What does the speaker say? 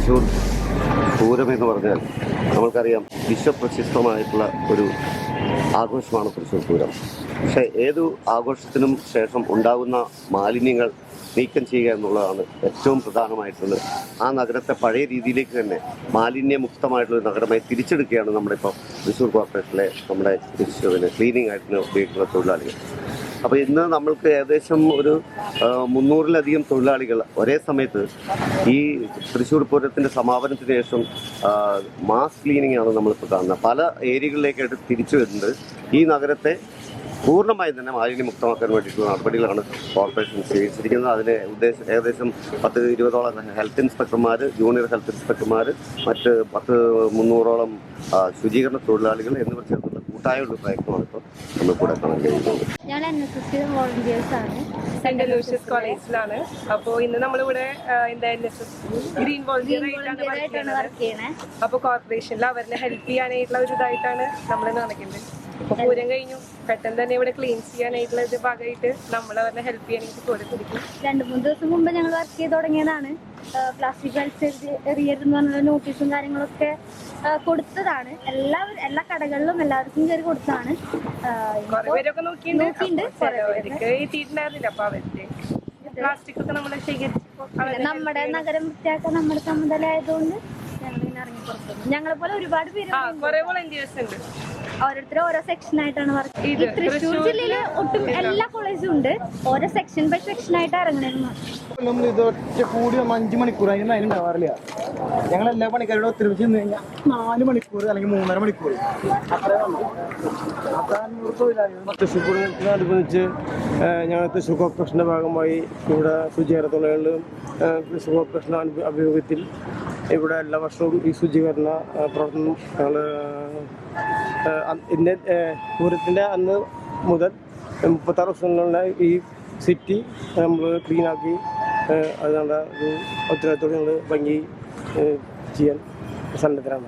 തൃശ്ശൂർ പൂരം എന്ന് പറഞ്ഞാൽ നമ്മൾക്കറിയാം വിശ്വപ്രസിദ്ധമായിട്ടുള്ള ഒരു ആഘോഷമാണ് തൃശ്ശൂർ പൂരം. പക്ഷേ ഏതു ആഘോഷത്തിനും ശേഷം ഉണ്ടാകുന്ന മാലിന്യങ്ങൾ നീക്കം ചെയ്യുക എന്നുള്ളതാണ് ഏറ്റവും പ്രധാനമായിട്ടുള്ളത്. ആ നഗരത്തെ പഴയ രീതിയിലേക്ക് തന്നെ മാലിന്യമുക്തമായിട്ടുള്ള നഗരമായി തിരിച്ചെടുക്കുകയാണ് നമ്മളിപ്പോൾ തൃശ്ശൂർ കോർപ്പറേഷനിലെ നമ്മുടെ ക്ലീനിങ് ആയിട്ട് ഉപയോഗിക്കുന്ന തൊഴിലാളികൾ. അപ്പോൾ ഇന്ന് നമ്മൾക്ക് ഏകദേശം ഒരു 300-ലധികം തൊഴിലാളികൾ ഒരേ സമയത്ത് ഈ തൃശ്ശൂർ പൂരത്തിൻ്റെ സമാപനത്തിന് ശേഷം മാസ് ക്ലീനിങ് ആണ് നമ്മളിപ്പോൾ കാണുന്നത്. പല ഏരിയകളിലേക്കായിട്ട് തിരിച്ചു വരുന്നുണ്ട്. ഈ നഗരത്തെ പൂർണ്ണമായി തന്നെ മാലിന്യമുക്തമാക്കാൻ വേണ്ടിയിട്ടുള്ള നടപടികളാണ് കോർപ്പറേഷൻ സ്വീകരിച്ചിരിക്കുന്നത്. അതിന് ഏകദേശം 10-20ഓളം ഹെൽത്ത് ഇൻസ്പെക്ടർമാർ, ജൂനിയർ ഹെൽത്ത് ഇൻസ്പെക്ടർമാർ, മറ്റ് 300ഓളം ശുചീകരണ തൊഴിലാളികൾ എന്നിവർ ചേർന്നുള്ള കൂട്ടായുള്ള പ്രയത്നമാണ് ഇപ്പോൾ നമ്മൾ കൂടെ കാണാൻ കഴിയുന്നത്. ഞാൻ NSS വോളണ്ടിയേഴ്സ് ആണ്, സെന്റ് ലൂഷ്യസ് കോളേജിലാണ്. അപ്പോൾ ഇന്ന് നമ്മളിവിടെ NSS ഗ്രീൻ വോളണ്ടിയർ ആയിട്ടാണ് വർക്ക് ചെയ്യുന്നത്. അപ്പോൾ കോർപ്പറേഷനിൽ അവരെ ഹെൽപ്പ് ചെയ്യാനായിട്ടുള്ള ഒരു ഇതായിട്ടാണ് നമ്മൾ നടക്കുന്നത്. അപ്പോൾ പൂരം കഴിഞ്ഞു പെട്ടെന്ന് തന്നെ ഇവിടെ ക്ലീൻ ചെയ്യാനായിട്ടുള്ള ഇത് ഭാഗമായിട്ട് നമ്മൾ അവരെ ഹെൽപ്പ് ചെയ്യാനായിട്ട് കൊടുത്തിരിക്കും. 2-3 ദിവസം മുമ്പ് ഞങ്ങൾ വർക്ക് ചെയ്ത് തുടങ്ങിയതാണ്. പ്ലാസ്റ്റിക് എറിയരുതെന്ന് പറഞ്ഞ നോട്ടീസും കാര്യങ്ങളൊക്കെ കൊടുത്തതാണ്. എല്ലാ കടകളിലും എല്ലാവർക്കും കയറി കൊടുത്തതാണ്. കുറെ പേരൊക്കെ നോക്കിയിട്ടുണ്ട്, ചിലവർക്ക് എത്തിയിട്ടുണ്ടായിരുന്നില്ല. അപ്പൊ അവർക്ക് പ്ലാസ്റ്റിക് ഒക്കെ നമ്മൾ ശേഖരിച്ചു. നമ്മുടെ നഗരം വൃത്തിയാക്കാൻ നമ്മുടെ ചുമതല ആയതുകൊണ്ട് ഞങ്ങൾ ഇങ്ങനെ ഇറങ്ങി പുറത്തുനിന്നു. ഞങ്ങളെ പോലെ ഒരുപാട് പേര്, കുറെ വോളണ്ടിയേഴ്സ് ഉണ്ട്. ഓരോരുത്തരും ഓരോ സെക്ഷൻ ആയിട്ടാണ് വർക്ക് ചെയ്യുന്നത്. തൃശ്ശൂർ ജില്ലയില് ഒട്ടും എല്ലാ കോളേജും ഉണ്ട്. ഓരോ സെക്ഷൻ ബൈ സെക്ഷൻ ആയിട്ട് ഇറങ്ങണമെന്ന്. നമ്മൾ ഇത് ഒറ്റ കൂടി 5 മണിക്കൂർ അതിന് അതിന് ഉണ്ടാവാറില്ല. ഞങ്ങൾ എല്ലാ പണിക്കാരോടും ഒത്തിരിച്ച് നിന്ന് കഴിഞ്ഞാൽ 4 മണിക്കൂർ അല്ലെങ്കിൽ 3.5 മണിക്കൂർ തൃശ്ശൂർ പൂരത്തിനനുബന്ധിച്ച് ഞങ്ങൾ തൃശ്ശൂർ കോർപ്പറേഷൻ്റെ ഭാഗമായി ഇവിടെ ശുചീകരണ തൊഴിലാളികളും തൃശ്ശൂർ കോർപ്പറേഷൻ്റെ അഭിമുഖത്തിൽ ഇവിടെ എല്ലാ വർഷവും ഈ ശുചീകരണ പ്രവർത്തനം ഞങ്ങൾ ഇന്ന് പൂരത്തിൻ്റെ അന്ന് മുതൽ 36 ദിവസങ്ങളിലുള്ള ഈ സിറ്റി നമ്മൾ ക്ലീനാക്കി അതിനുള്ള ഒരു ഉത്തരവാദിത്തോടെ ഞങ്ങൾ ഭംഗി ചെയ്യാൻ സന്നദ്ധരാണ്.